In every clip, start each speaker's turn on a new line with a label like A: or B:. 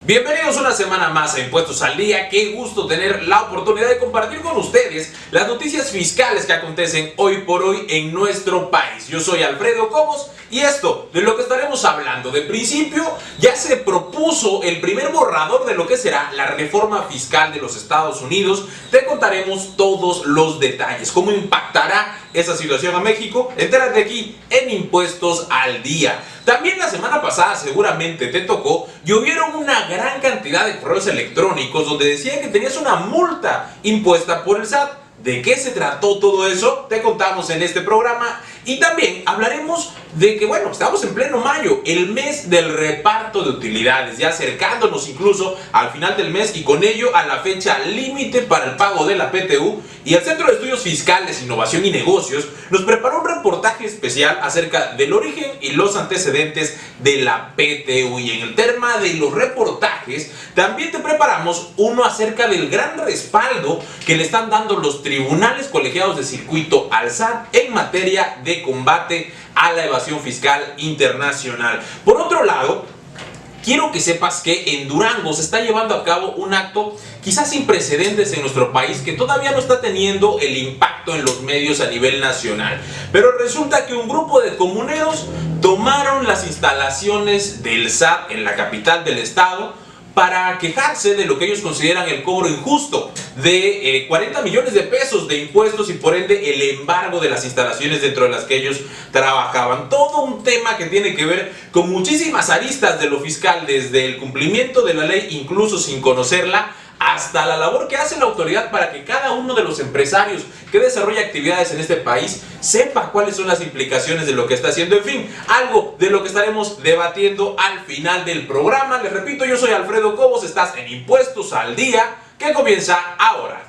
A: Bienvenidos una semana más a Impuestos al Día. Qué gusto tener la oportunidad de compartir con ustedes las noticias fiscales que acontecen hoy por hoy en nuestro país. Yo soy Alfredo Cobos y esto de lo que estaremos hablando. De principio ya se propuso el primer borrador de lo que será la reforma fiscal de los Estados Unidos. Te contaremos todos los detalles, cómo impactará esa situación a México. Entérate aquí en Impuestos al Día. También la semana pasada seguramente te tocó, llovieron una gran cantidad de correos electrónicos donde decían que tenías una multa impuesta por el SAT. ¿De qué se trató todo eso? Te contamos en este programa. Y también hablaremos de que, bueno, estamos en pleno mayo, el mes del reparto de utilidades, ya acercándonos incluso al final del mes y con ello a la fecha límite para el pago de la PTU. Y el Centro de Estudios Fiscales, Innovación y Negocios nos preparó un reportaje especial acerca del origen y los antecedentes de la PTU. Y en el tema de los reportajes, también te preparamos uno acerca del gran respaldo que le están dando los tribunales colegiados de circuito al SAT en materia de combate a la evasión fiscal internacional. Por otro lado, quiero que sepas que en Durango se está llevando a cabo un acto quizás sin precedentes en nuestro país que todavía no está teniendo el impacto en los medios a nivel nacional. Pero resulta que un grupo de comuneros tomaron las instalaciones del SAT en la capital del estado para quejarse de lo que ellos consideran el cobro injusto de 40 millones de pesos de impuestos y por ende el embargo de las instalaciones dentro de las que ellos trabajaban. Todo un tema que tiene que ver con muchísimas aristas de lo fiscal, desde el cumplimiento de la ley incluso sin conocerla, hasta la labor que hace la autoridad para que cada uno de los empresarios que desarrolla actividades en este país sepa cuáles son las implicaciones de lo que está haciendo. En fin, algo de lo que estaremos debatiendo al final del programa. Les repito, yo soy Alfredo Cobos, estás en Impuestos al Día, que comienza ahora.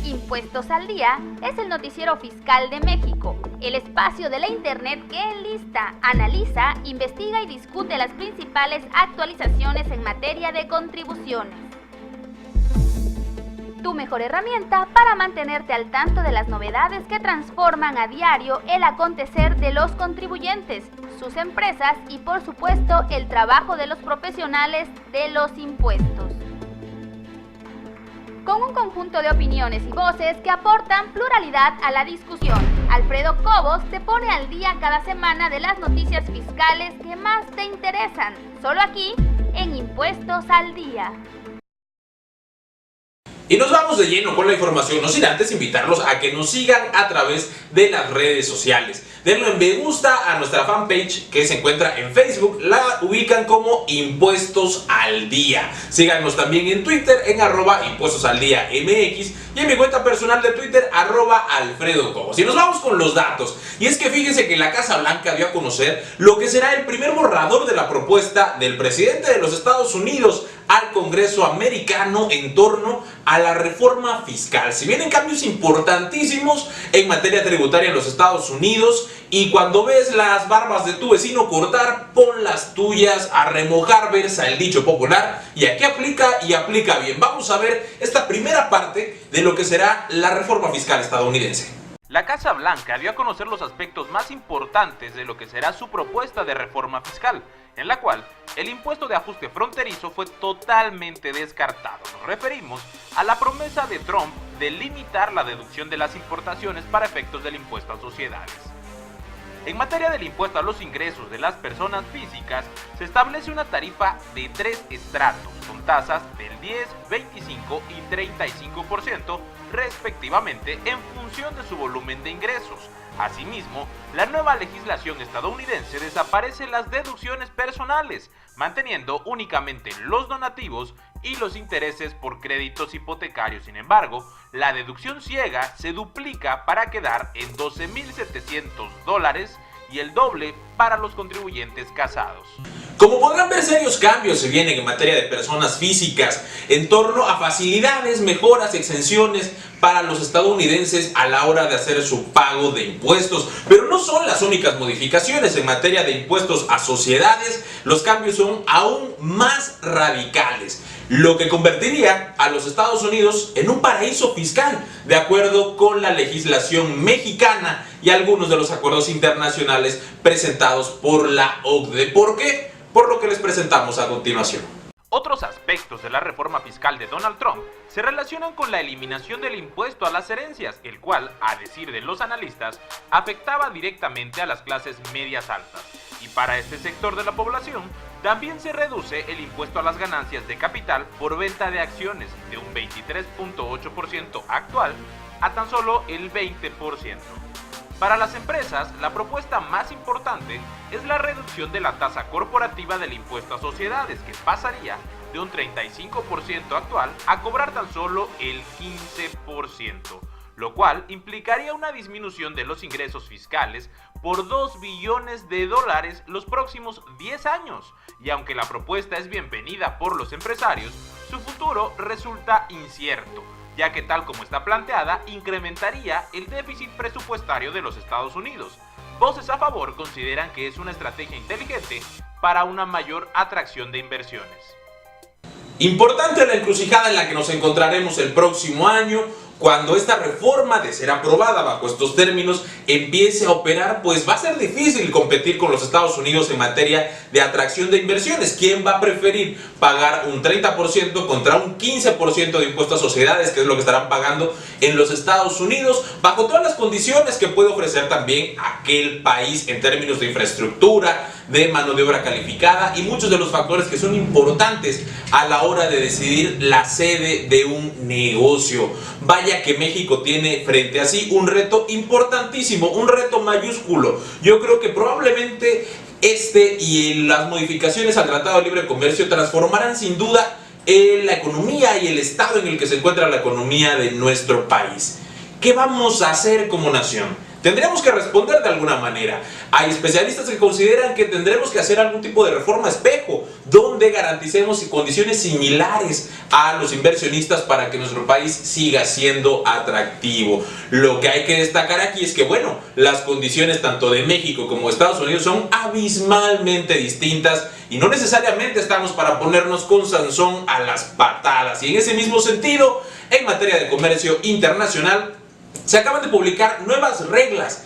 B: Impuestos al Día es el noticiero fiscal de México, el espacio de la internet que enlista, analiza, investiga y discute las principales actualizaciones en materia de contribuciones. Tu mejor herramienta para mantenerte al tanto de las novedades que transforman a diario el acontecer de los contribuyentes, sus empresas y por supuesto el trabajo de los profesionales de los impuestos. Con un conjunto de opiniones y voces que aportan pluralidad a la discusión, Alfredo Cobos te pone al día cada semana de las noticias fiscales que más te interesan, solo aquí en Impuestos al Día.
A: Y nos vamos de lleno con la información, no sin antes invitarlos a que nos sigan a través de las redes sociales. Denle en me gusta a nuestra fanpage que se encuentra en Facebook, la ubican como Impuestos al Día. Síganos también en Twitter en @impuestosaldía_mx y en mi cuenta personal de Twitter @Alfredo Cobos. Y nos vamos con los datos. Y es que fíjense que la Casa Blanca dio a conocer lo que será el primer borrador de la propuesta del presidente de los Estados Unidos al Congreso americano en torno a la reforma fiscal. Si vienen cambios importantísimos en materia tributaria en los Estados Unidos, y cuando ves las barbas de tu vecino cortar, pon las tuyas a remojar, versa el dicho popular, y aquí aplica y aplica bien. Vamos a ver esta primera parte de lo que será la reforma fiscal estadounidense.
C: La Casa Blanca dio a conocer los aspectos más importantes de lo que será su propuesta de reforma fiscal, en la cual el impuesto de ajuste fronterizo fue totalmente descartado. Nos referimos a la promesa de Trump de limitar la deducción de las importaciones para efectos del impuesto a sociedades. En materia del impuesto a los ingresos de las personas físicas, se establece una tarifa de 3 estratos, con tasas del 10, 25 y 35% respectivamente en función de su volumen de ingresos. Asimismo, la nueva legislación estadounidense desaparece las deducciones personales, manteniendo únicamente los donativos y los intereses por créditos hipotecarios. Sin embargo, la deducción ciega se duplica para quedar en $12,700 y el doble para los contribuyentes casados.
A: Como podrán ver, serios cambios se vienen en materia de personas físicas en torno a facilidades, mejoras, exenciones para los estadounidenses a la hora de hacer su pago de impuestos. Pero no son las únicas modificaciones en materia de impuestos a sociedades, los cambios son aún más radicales, lo que convertiría a los Estados Unidos en un paraíso fiscal, de acuerdo con la legislación mexicana y algunos de los acuerdos internacionales presentados por la OCDE. ¿Por qué? por lo que les presentamos a continuación.
C: Otros aspectos de la reforma fiscal de Donald Trump se relacionan con la eliminación del impuesto a las herencias, el cual, a decir de los analistas, afectaba directamente a las clases medias altas. Y para este sector de la población, también se reduce el impuesto a las ganancias de capital por venta de acciones de un 23.8% actual a tan solo el 20%. Para las empresas, la propuesta más importante es la reducción de la tasa corporativa del impuesto a sociedades, que pasaría de un 35% actual a cobrar tan solo el 15%, lo cual implicaría una disminución de los ingresos fiscales por $2 billones los próximos 10 años. Y aunque la propuesta es bienvenida por los empresarios, su futuro resulta incierto, ya que tal como está planteada, incrementaría el déficit presupuestario de los Estados Unidos. Voces a favor consideran que es una estrategia inteligente para una mayor atracción de inversiones.
A: Importante la encrucijada en la que nos encontraremos el próximo año, cuando esta reforma, de ser aprobada bajo estos términos, empiece a operar, pues va a ser difícil competir con los Estados Unidos en materia de atracción de inversiones. ¿Quién va a preferir pagar un 30% contra un 15% de impuesto a sociedades, que es lo que estarán pagando en los Estados Unidos, bajo todas las condiciones que puede ofrecer también aquel país en términos de infraestructura, de mano de obra calificada y muchos de los factores que son importantes a la hora de decidir la sede de un negocio? Vaya que México tiene frente a sí un reto importantísimo, un reto mayúsculo. Yo creo que probablemente y las modificaciones al Tratado de Libre Comercio transformarán sin duda la economía y el estado en el que se encuentra la economía de nuestro país. ¿Qué vamos a hacer como nación? Tendremos que responder de alguna manera. Hay especialistas que consideran que tendremos que hacer algún tipo de reforma espejo, donde garanticemos condiciones similares a los inversionistas para que nuestro país siga siendo atractivo. Lo que hay que destacar aquí es que, bueno, las condiciones tanto de México como de Estados Unidos son abismalmente distintas y no necesariamente estamos para ponernos con Sansón a las patadas. Y en ese mismo sentido, en materia de comercio internacional, se acaban de publicar nuevas reglas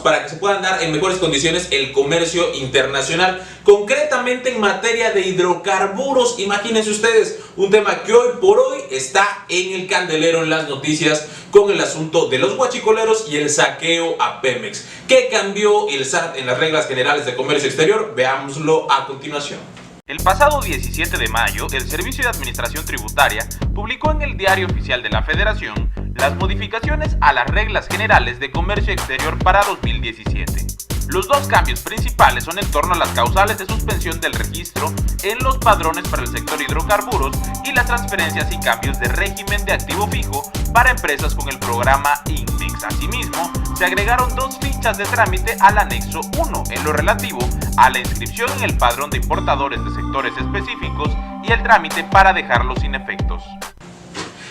A: para que se puedan dar en mejores condiciones el comercio internacional, concretamente en materia de hidrocarburos. Imagínense ustedes, un tema que hoy por hoy está en el candelero en las noticias con el asunto de los huachicoleros y el saqueo a Pemex. ¿Qué cambió el SAT en las reglas generales de comercio exterior? Veámoslo a continuación.
C: El pasado 17 de mayo, el Servicio de Administración Tributaria publicó en el Diario Oficial de la Federación las modificaciones a las reglas generales de comercio exterior para 2017. Los dos cambios principales son en torno a las causales de suspensión del registro en los padrones para el sector hidrocarburos y las transferencias y cambios de régimen de activo fijo para empresas con el programa INMEX. Asimismo, se agregaron dos fichas de trámite al anexo 1 en lo relativo a la inscripción en el padrón de importadores de sectores específicos y el trámite para dejarlos sin efectos.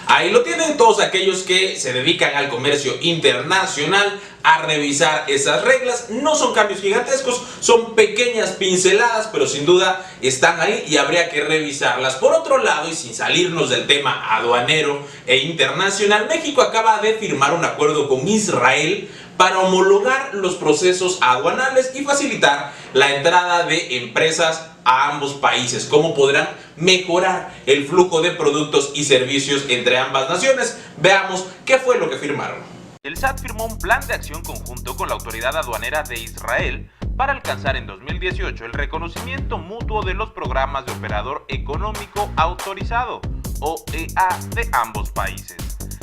A: Ahí lo tienen todos aquellos que se dedican al comercio internacional a revisar esas reglas. No son cambios gigantescos, son pequeñas pinceladas, pero sin duda están ahí y habría que revisarlas. Por otro lado, y sin salirnos del tema aduanero e internacional, México acaba de firmar un acuerdo con Israel para homologar los procesos aduanales y facilitar la entrada de empresas a ambos países. ¿Cómo podrán mejorar el flujo de productos y servicios entre ambas naciones? Veamos qué fue lo que firmaron.
C: El SAT firmó un plan de acción conjunto con la Autoridad Aduanera de Israel para alcanzar en 2018 el reconocimiento mutuo de los programas de operador económico autorizado, OEA, de ambos países.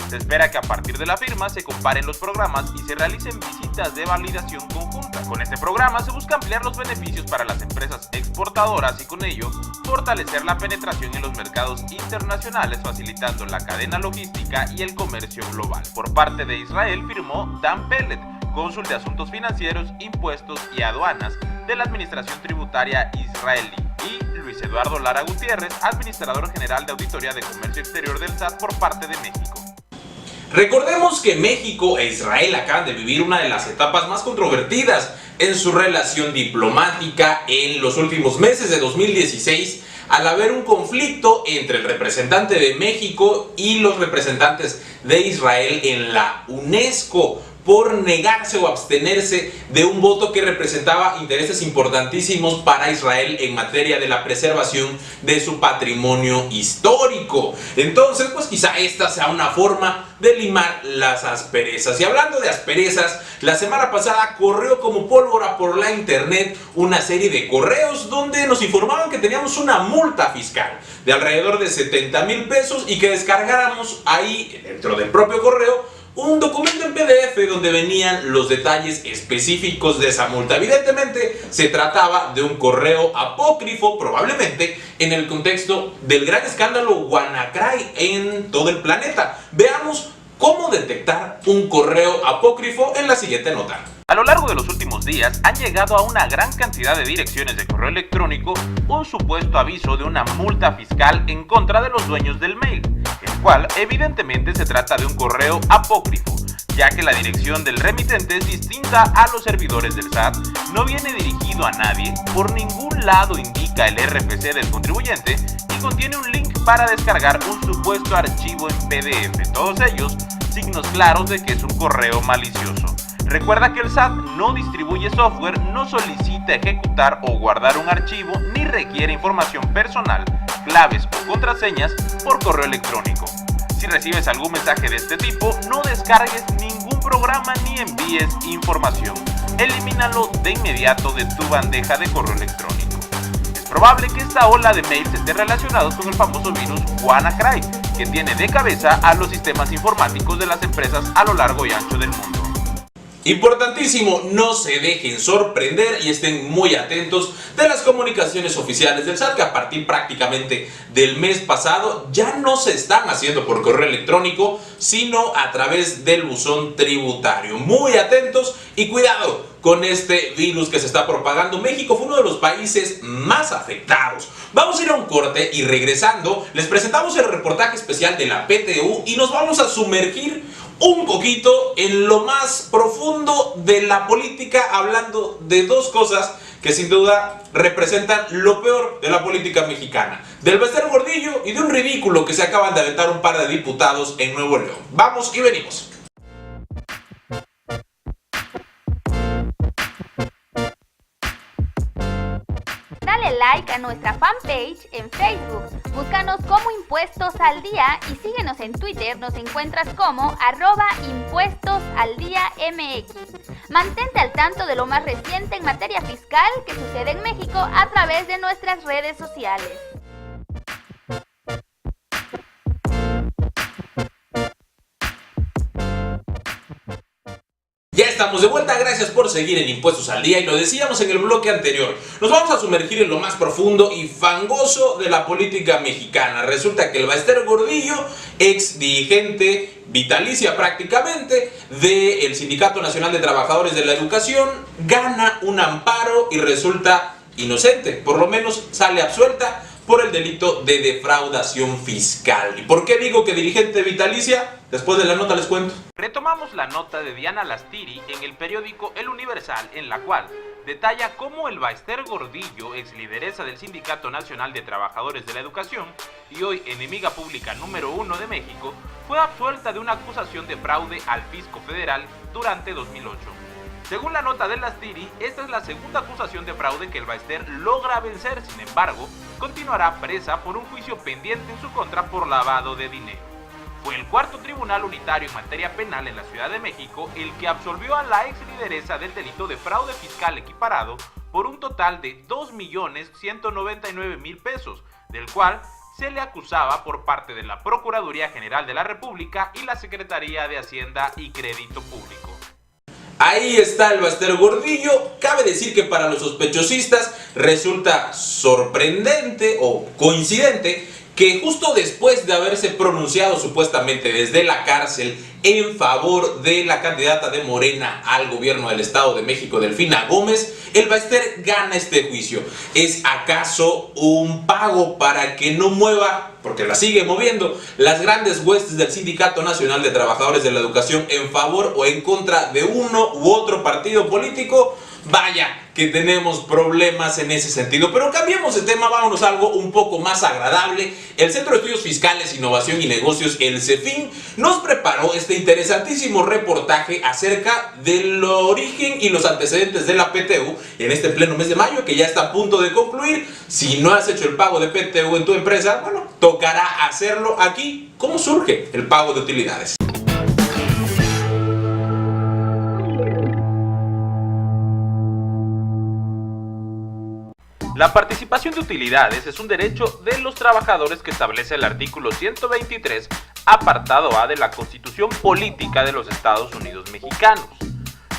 C: Se espera que a partir de la firma se comparen los programas y se realicen visitas de validación conjunta. Con este programa se busca ampliar los beneficios para las empresas exportadoras y con ello fortalecer la penetración en los mercados internacionales, facilitando la cadena logística y el comercio global. Por parte de Israel firmó Dan Pellet, cónsul de Asuntos Financieros, Impuestos y Aduanas de la Administración Tributaria israelí, y Luis Eduardo Lara Gutiérrez, Administrador General de Auditoría de Comercio Exterior del SAT por parte de México.
A: Recordemos que México e Israel acaban de vivir una de las etapas más controvertidas en su relación diplomática en los últimos meses de 2016, al haber un conflicto entre el representante de México y los representantes de Israel en la UNESCO. por negarse o abstenerse de un voto que representaba intereses importantísimos para Israel en materia de la preservación de su patrimonio histórico. Entonces, pues quizá esta sea una forma de limar las asperezas. Y hablando de asperezas, la semana pasada corrió como pólvora por la internet una serie de correos donde nos informaban que teníamos una multa fiscal de alrededor de 70,000 pesos y que descargáramos ahí, dentro del propio correo, un documento en PDF donde venían los detalles específicos de esa multa. Evidentemente se trataba de un correo apócrifo, probablemente en el contexto del gran escándalo WannaCry en todo el planeta. Veamos cómo detectar un correo apócrifo en la siguiente nota.
C: A lo largo de los últimos días han llegado a una gran cantidad de direcciones de correo electrónico un supuesto aviso de una multa fiscal en contra de los dueños del mail, el cual evidentemente se trata de un correo apócrifo, ya que la dirección del remitente es distinta a los servidores del SAT, no viene dirigido a nadie, por ningún lado indica el RFC del contribuyente y contiene un link para descargar un supuesto archivo en PDF, todos ellos signos claros de que es un correo malicioso. Recuerda que el SAT no distribuye software, no solicita ejecutar o guardar un archivo, ni requiere información personal, claves o contraseñas por correo electrónico. Si recibes algún mensaje de este tipo, no descargues ningún programa ni envíes información. Elimínalo de inmediato de tu bandeja de correo electrónico. Es probable que esta ola de mails esté relacionados con el famoso virus WannaCry, que tiene de cabeza a los sistemas informáticos de las empresas a lo largo y ancho del mundo.
A: Importantísimo, no se dejen sorprender y estén muy atentos de las comunicaciones oficiales del SAT, que a partir prácticamente del mes pasado ya no se están haciendo por correo electrónico, sino a través del buzón tributario. Muy atentos y cuidado con este virus que se está propagando. México fue uno de los países más afectados. Vamos a ir a un corte y regresando les presentamos el reportaje especial de la PTU y nos vamos a sumergir un poquito en lo más profundo de la política, hablando de dos cosas que sin duda representan lo peor de la política mexicana: del Bester Gordillo y de un ridículo que se acaban de aventar un par de diputados en Nuevo León. Vamos y venimos.
B: Dale like a nuestra fanpage en Facebook, búscanos como Impuestos al Día y síguenos en Twitter, nos encuentras como @ImpuestosAlDíaMX. Mantente al tanto de lo más reciente en materia fiscal que sucede en México a través de nuestras redes sociales.
A: Ya estamos de vuelta, gracias por seguir en Impuestos al Día y lo decíamos en el bloque anterior, nos vamos a sumergir en lo más profundo y fangoso de la política mexicana. Resulta que el Bester Gordillo, ex dirigente vitalicia prácticamente del Sindicato Nacional de Trabajadores de la Educación, gana un amparo y resulta inocente, por lo menos sale absuelta por el delito de defraudación fiscal. ¿Y por qué digo que dirigente vitalicia? Después de la nota les cuento.
C: Retomamos la nota de Diana Lastiri en el periódico El Universal, en la cual detalla cómo el Bester Gordillo, ex lideresa del Sindicato Nacional de Trabajadores de la Educación y hoy enemiga pública número 1 de México, fue absuelta de una acusación de fraude al fisco federal durante 2008. Según la nota de Lastiri, esta es la segunda acusación de fraude que el Bester logra vencer. Sin embargo, continuará presa por un juicio pendiente en su contra por lavado de dinero. Fue el cuarto tribunal unitario en materia penal en la Ciudad de México el que absolvió a la ex lideresa del delito de fraude fiscal equiparado por un total de 2.199.000 pesos, del cual se le acusaba por parte de la Procuraduría General de la República y la Secretaría de Hacienda y Crédito Público.
A: Ahí está el Bester Gordillo. Cabe decir que para los sospechosistas resulta sorprendente o coincidente que justo después de haberse pronunciado supuestamente desde la cárcel en favor de la candidata de Morena al gobierno del Estado de México, Delfina Gómez, el Bester gana este juicio. ¿Es acaso un pago para que no mueva, porque la sigue moviendo, las grandes huestes del Sindicato Nacional de Trabajadores de la Educación en favor o en contra de uno u otro partido político? Vaya, que tenemos problemas en ese sentido. Pero cambiemos de tema, vámonos a algo un poco más agradable. El Centro de Estudios Fiscales, Innovación y Negocios, el CEFIN, nos preparó este interesantísimo reportaje acerca del origen y los antecedentes de la PTU en este pleno mes de mayo, que ya está a punto de concluir. Si no has hecho el pago de PTU en tu empresa, bueno, tocará hacerlo aquí. ¿Cómo surge el pago de utilidades?
C: La participación de utilidades es un derecho de los trabajadores que establece el artículo 123, apartado A de la Constitución Política de los Estados Unidos Mexicanos.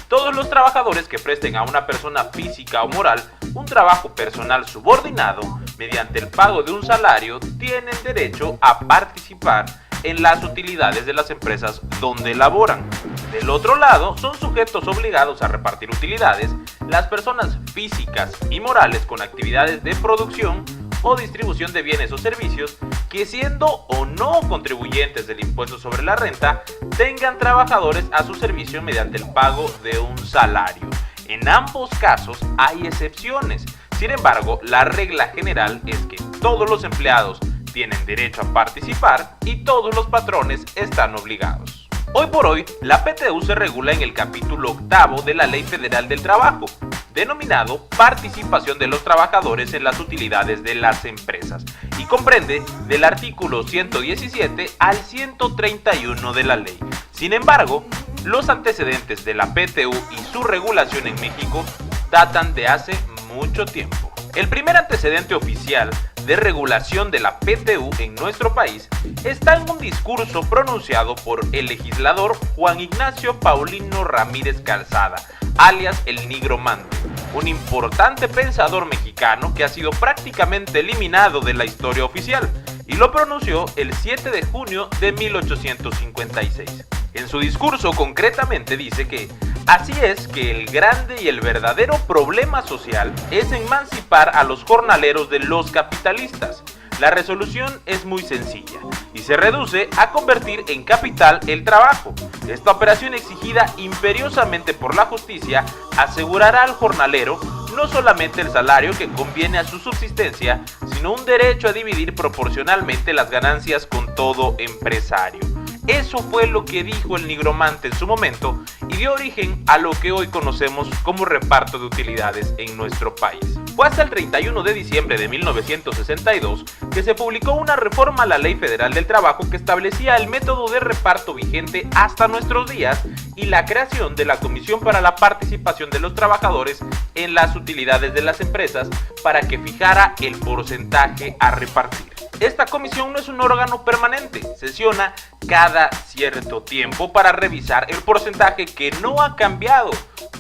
C: Todos los trabajadores que presten a una persona física o moral un trabajo personal subordinado mediante el pago de un salario tienen derecho a participar en las utilidades de las empresas donde laboran. Del otro lado, son sujetos obligados a repartir utilidades las personas físicas y morales con actividades de producción o distribución de bienes o servicios que, siendo o no contribuyentes del impuesto sobre la renta, tengan trabajadores a su servicio mediante el pago de un salario. En ambos casos hay excepciones. Sin embargo, la regla general es que todos los empleados tienen derecho a participar y todos los patrones están obligados. Hoy por hoy, la PTU se regula en el capítulo 8 de la Ley Federal del Trabajo, denominado Participación de los Trabajadores en las Utilidades de las Empresas, y comprende del artículo 117 al 131 de la ley. Sin embargo, los antecedentes de la PTU y su regulación en México datan de hace mucho tiempo. El primer antecedente oficial de regulación de la PTU en nuestro país está en un discurso pronunciado por el legislador Juan Ignacio Paulino Ramírez Calzada, alias el Nigromante, un importante pensador mexicano que ha sido prácticamente eliminado de la historia oficial, y lo pronunció el 7 de junio de 1856. En su discurso concretamente dice que así es que el grande y el verdadero problema social es emancipar a los jornaleros de los capitalistas. La resolución es muy sencilla y se reduce a convertir en capital el trabajo. Esta operación, exigida imperiosamente por la justicia, asegurará al jornalero no solamente el salario que conviene a su subsistencia, sino un derecho a dividir proporcionalmente las ganancias con todo empresario. Eso fue lo que dijo el Nigromante en su momento y dio origen a lo que hoy conocemos como reparto de utilidades en nuestro país. Fue hasta el 31 de diciembre de 1962 que se publicó una reforma a la Ley Federal del Trabajo que establecía el método de reparto vigente hasta nuestros días y la creación de la Comisión para la Participación de los Trabajadores en las Utilidades de las Empresas para que fijara el porcentaje a repartir. Esta comisión no es un órgano permanente, sesiona cada cierto tiempo para revisar el porcentaje que no ha cambiado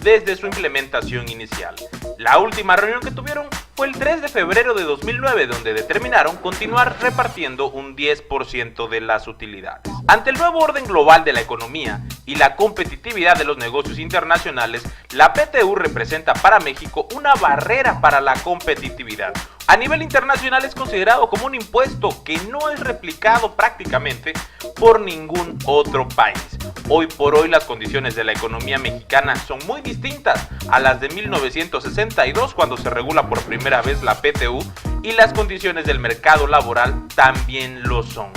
C: desde su implementación inicial. La última reunión que tuvieron fue el 3 de febrero de 2009, donde determinaron continuar repartiendo un 10% de las utilidades. Ante el nuevo orden global de la economía y la competitividad de los negocios internacionales, la PTU representa para México una barrera para la competitividad. A nivel internacional es considerado como un impuesto que no es replicado prácticamente por ningún otro país. Hoy por hoy las condiciones de la economía mexicana son muy distintas a las de 1962, cuando se regula por primera vez la PTU, y las condiciones del mercado laboral también lo son.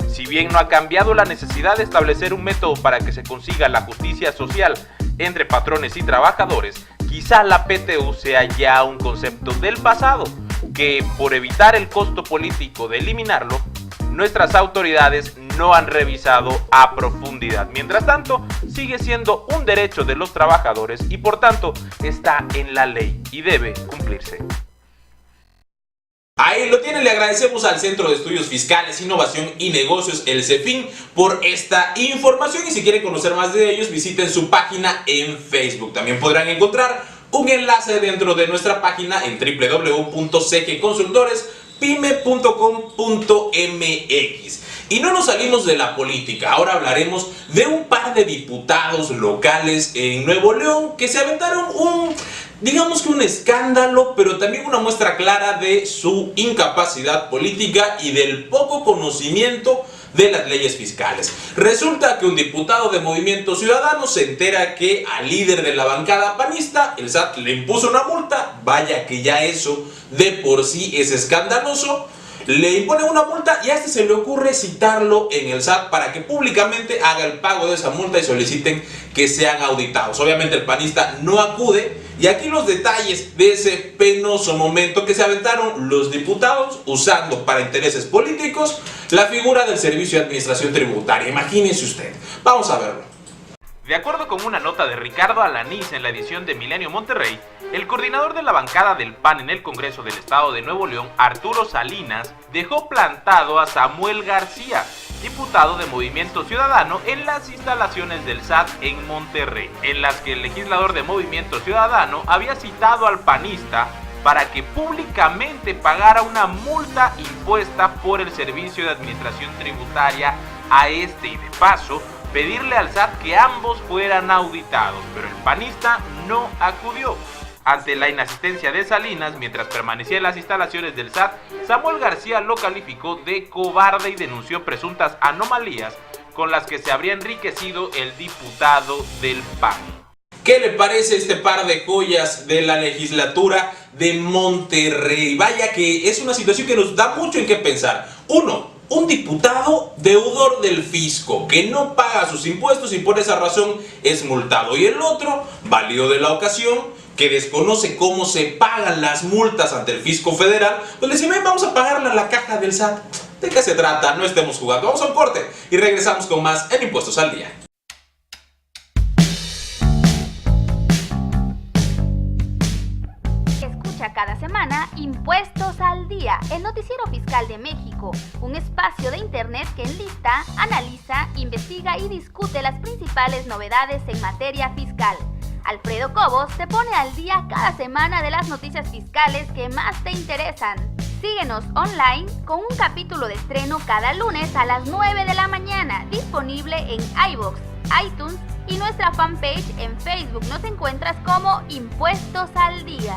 C: Si bien no ha cambiado la necesidad de establecer un método para que se consiga la justicia social entre patrones y trabajadores, quizá la PTU sea ya un concepto del pasado, que por evitar el costo político de eliminarlo, nuestras autoridades no han revisado a profundidad. Mientras tanto, sigue siendo un derecho de los trabajadores y por tanto está en la ley y debe cumplirse.
A: Ahí lo tienen, le agradecemos al Centro de Estudios Fiscales, Innovación y Negocios, el CEFIN, por esta información, y si quieren conocer más de ellos, visiten su página en Facebook. También podrán encontrar un enlace dentro de nuestra página en www.cgconsultores.pyme.com.mx. Y no nos salimos de la política, ahora hablaremos de un par de diputados locales en Nuevo León que se aventaron digamos que un escándalo, pero también una muestra clara de su incapacidad política y del poco conocimiento de las leyes fiscales. Resulta que un diputado de Movimiento Ciudadano se entera que al líder de la bancada panista, el SAT le impuso una multa, vaya que ya eso de por sí es escandaloso. Le impone una multa y a este se le ocurre citarlo en el SAT para que públicamente haga el pago de esa multa y soliciten que sean auditados. Obviamente el panista no acude y aquí los detalles de ese penoso momento que se aventaron los diputados usando para intereses políticos la figura del Servicio de Administración Tributaria. Imagínense usted. Vamos a verlo.
C: De acuerdo con una nota de Ricardo Alanís en la edición de Milenio Monterrey, el coordinador de la bancada del PAN en el Congreso del Estado de Nuevo León, Arturo Salinas, dejó plantado a Samuel García, diputado de Movimiento Ciudadano, en las instalaciones del SAT en Monterrey, en las que el legislador de Movimiento Ciudadano había citado al panista para que públicamente pagara una multa impuesta por el Servicio de Administración Tributaria a este y de paso pedirle al SAT que ambos fueran auditados, pero el panista no acudió. Ante la inasistencia de Salinas, mientras permanecía en las instalaciones del SAT, Samuel García lo calificó de cobarde y denunció presuntas anomalías con las que se habría enriquecido el diputado del PAN.
A: ¿Qué le parece este par de joyas de la legislatura de Monterrey? Vaya que es una situación que nos da mucho en qué pensar. Uno, un diputado deudor del fisco que no paga sus impuestos y por esa razón es multado. Y el otro, válido de la ocasión, que desconoce cómo se pagan las multas ante el fisco federal, pues le dice, ven, vamos a pagarle a la caja del SAT. ¿De qué se trata? No estemos jugando. Vamos a un corte y regresamos con más en Impuestos al Día.
B: Cada semana, Impuestos al Día, el noticiero fiscal de México, un espacio de internet que enlista, analiza, investiga y discute las principales novedades en materia fiscal. Alfredo Cobos te pone al día cada semana de las noticias fiscales que más te interesan. Síguenos online con un capítulo de estreno cada lunes a las 9 de la mañana, disponible en iVoox, iTunes y nuestra fanpage en Facebook. Nos encuentras como Impuestos al Día.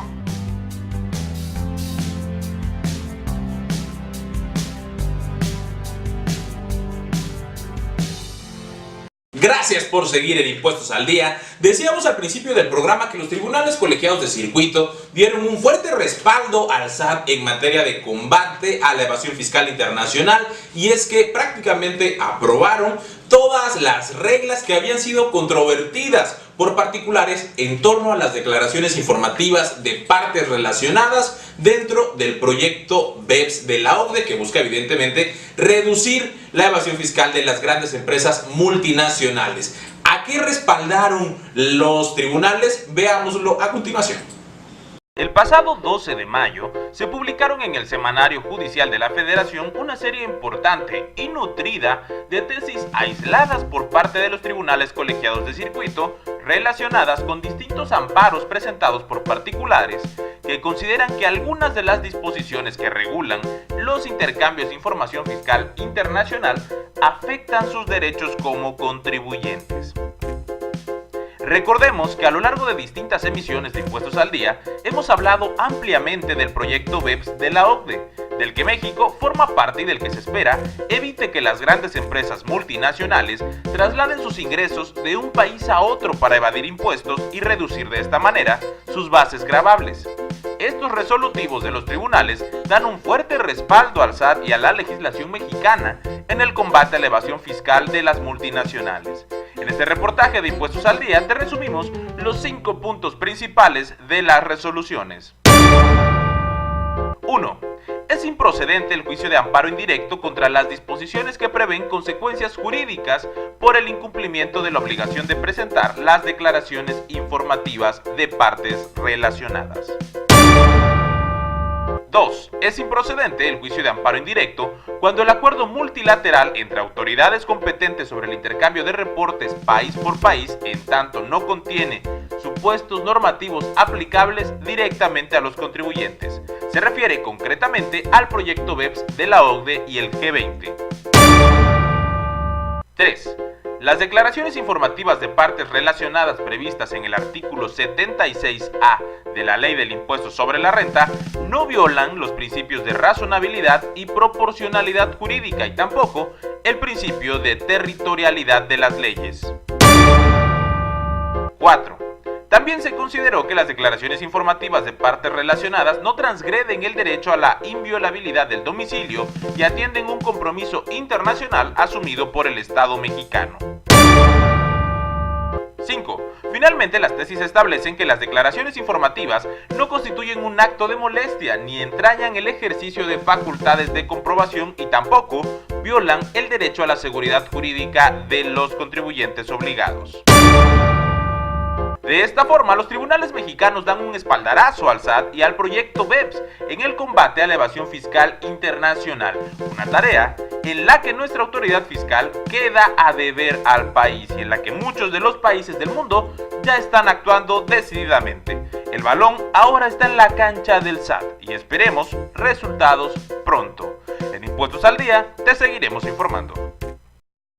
A: Gracias por seguir en Impuestos al Día. Decíamos al principio del programa que los tribunales colegiados de circuito dieron un fuerte respaldo al SAT en materia de combate a la evasión fiscal internacional, y es que prácticamente aprobaron todas las reglas que habían sido controvertidas por particulares en torno a las declaraciones informativas de partes relacionadas dentro del proyecto BEPS de la OCDE, que busca evidentemente reducir la evasión fiscal de las grandes empresas multinacionales. ¿A qué respaldaron los tribunales? Veámoslo a continuación.
C: El pasado 12 de mayo se publicaron en el Semanario Judicial de la Federación una serie importante y nutrida de tesis aisladas por parte de los tribunales colegiados de circuito relacionadas con distintos amparos presentados por particulares que consideran que algunas de las disposiciones que regulan los intercambios de información fiscal internacional afectan sus derechos como contribuyentes. Recordemos que a lo largo de distintas emisiones de Impuestos al Día hemos hablado ampliamente del proyecto BEPS de la OCDE, del que México forma parte y del que se espera evite que las grandes empresas multinacionales trasladen sus ingresos de un país a otro para evadir impuestos y reducir de esta manera sus bases gravables. Estos resolutivos de los tribunales dan un fuerte respaldo al SAT y a la legislación mexicana en el combate a la evasión fiscal de las multinacionales. En este reportaje de Impuestos al Día te resumimos los 5 puntos principales de las resoluciones. 1. Es improcedente el juicio de amparo indirecto contra las disposiciones que prevén consecuencias jurídicas por el incumplimiento de la obligación de presentar las declaraciones informativas de partes relacionadas. 2. Es improcedente el juicio de amparo indirecto cuando el acuerdo multilateral entre autoridades competentes sobre el intercambio de reportes país por país, en tanto no contiene supuestos normativos aplicables directamente a los contribuyentes. Se refiere concretamente al proyecto BEPS de la OCDE y el G20. 3. Las declaraciones informativas de partes relacionadas previstas en el artículo 76A de la Ley del Impuesto sobre la Renta no violan los principios de razonabilidad y proporcionalidad jurídica y tampoco el principio de territorialidad de las leyes. 4. También se consideró que las declaraciones informativas de partes relacionadas no transgreden el derecho a la inviolabilidad del domicilio y atienden un compromiso internacional asumido por el Estado mexicano. 5. Finalmente, las tesis establecen que las declaraciones informativas no constituyen un acto de molestia ni entrañan el ejercicio de facultades de comprobación y tampoco violan el derecho a la seguridad jurídica de los contribuyentes obligados. De esta forma, los tribunales mexicanos dan un espaldarazo al SAT y al proyecto BEPS en el combate a la evasión fiscal internacional, una tarea en la que nuestra autoridad fiscal queda a deber al país y en la que muchos de los países del mundo ya están actuando decididamente. El balón ahora está en la cancha del SAT y esperemos resultados pronto. En Impuestos al Día te seguiremos informando.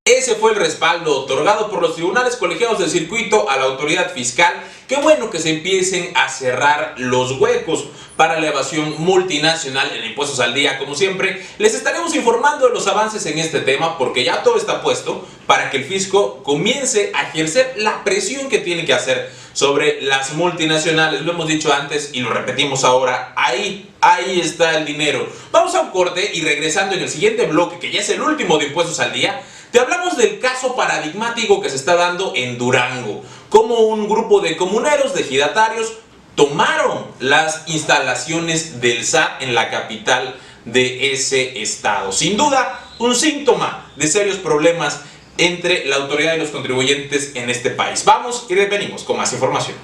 A: Ese fue el respaldo otorgado por los tribunales colegiados del circuito a la autoridad fiscal. Qué bueno que se empiecen a cerrar los huecos para la evasión multinacional en Impuestos al Día. Como siempre, les estaremos informando de los avances en este tema porque ya todo está puesto para que el fisco comience a ejercer la presión que tiene que hacer sobre las multinacionales. Lo hemos dicho antes y lo repetimos ahora. Ahí está el dinero. Vamos a un corte y regresando en el siguiente bloque, que ya es el último de Impuestos al Día, te hablamos del caso paradigmático que se está dando en Durango, cómo un grupo de comuneros, de ejidatarios, tomaron las instalaciones del SAT en la capital de ese estado. Sin duda, un síntoma de serios problemas entre la autoridad y los contribuyentes en este país. Vamos y venimos con más información.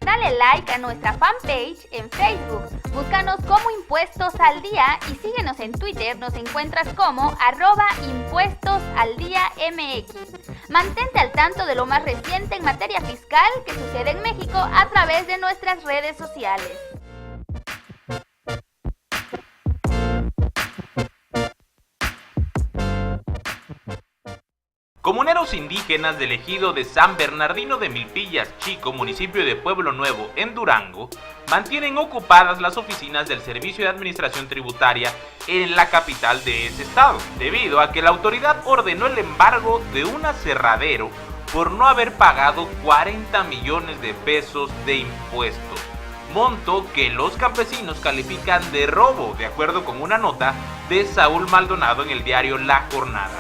B: Dale like a nuestra fanpage en Facebook, búscanos como Impuestos al Día y síguenos en Twitter, nos encuentras como @ImpuestosAlDíaMX. Mantente al tanto de lo más reciente en materia fiscal que sucede en México a través de nuestras redes sociales.
C: Comuneros indígenas del ejido de San Bernardino de Milpillas Chico, municipio de Pueblo Nuevo, en Durango, mantienen ocupadas las oficinas del Servicio de Administración Tributaria en la capital de ese estado, debido a que la autoridad ordenó el embargo de un aserradero por no haber pagado 40 millones de pesos de impuestos, monto que los campesinos califican de robo, de acuerdo con una nota de Saúl Maldonado en el diario La Jornada.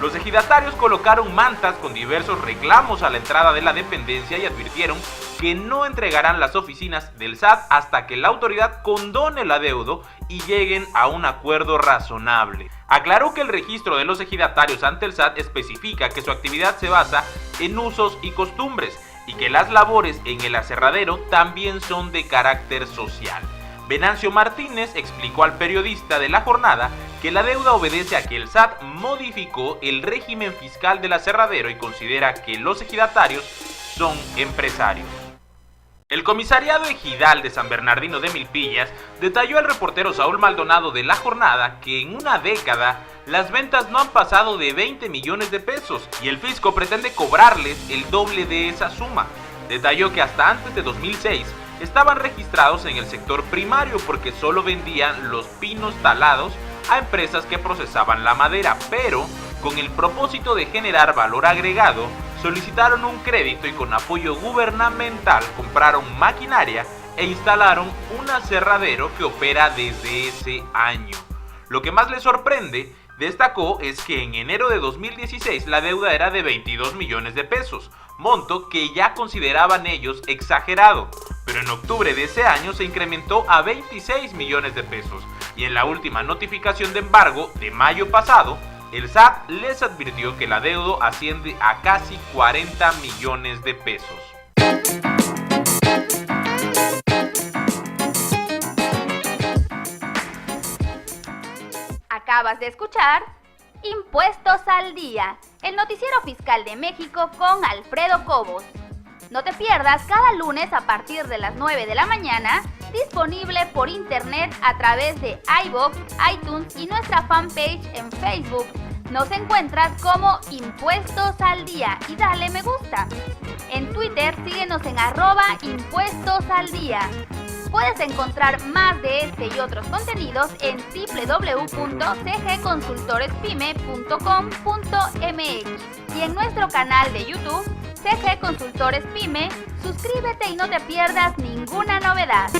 C: Los ejidatarios colocaron mantas con diversos reclamos a la entrada de la dependencia y advirtieron que no entregarán las oficinas del SAT hasta que la autoridad condone el adeudo y lleguen a un acuerdo razonable. Aclaró que el registro de los ejidatarios ante el SAT especifica que su actividad se basa en usos y costumbres y que las labores en el aserradero también son de carácter social. Venancio Martínez explicó al periodista de La Jornada que la deuda obedece a que el SAT modificó el régimen fiscal del aserradero y considera que los ejidatarios son empresarios. El comisariado ejidal de San Bernardino de Milpillas detalló al reportero Saúl Maldonado de La Jornada que en una década las ventas no han pasado de 20 millones de pesos y el fisco pretende cobrarles el doble de esa suma. Detalló que hasta antes de 2006 estaban registrados en el sector primario porque solo vendían los pinos talados a empresas que procesaban la madera, pero con el propósito de generar valor agregado, solicitaron un crédito y con apoyo gubernamental compraron maquinaria e instalaron un aserradero que opera desde ese año. Lo que más les sorprende, destacó, es que en enero de 2016 la deuda era de 22 millones de pesos, monto que ya consideraban ellos exagerado, pero en octubre de ese año se incrementó a 26 millones de pesos y en la última notificación de embargo de mayo pasado, el SAT les advirtió que el adeudo asciende a casi 40 millones de pesos.
B: Acabas de escuchar Impuestos al Día, el noticiero fiscal de México con Alfredo Cobos. No te pierdas cada lunes a partir de las 9 de la mañana, disponible por internet a través de iVoox, iTunes y nuestra fanpage en Facebook. Nos encuentras como Impuestos al Día y dale me gusta. En Twitter síguenos en @impuestosaldía. Puedes encontrar más de este y otros contenidos en www.cgconsultorespyme.com.mx y en nuestro canal de YouTube, CG Consultores Pyme. Suscríbete y no te pierdas ninguna novedad.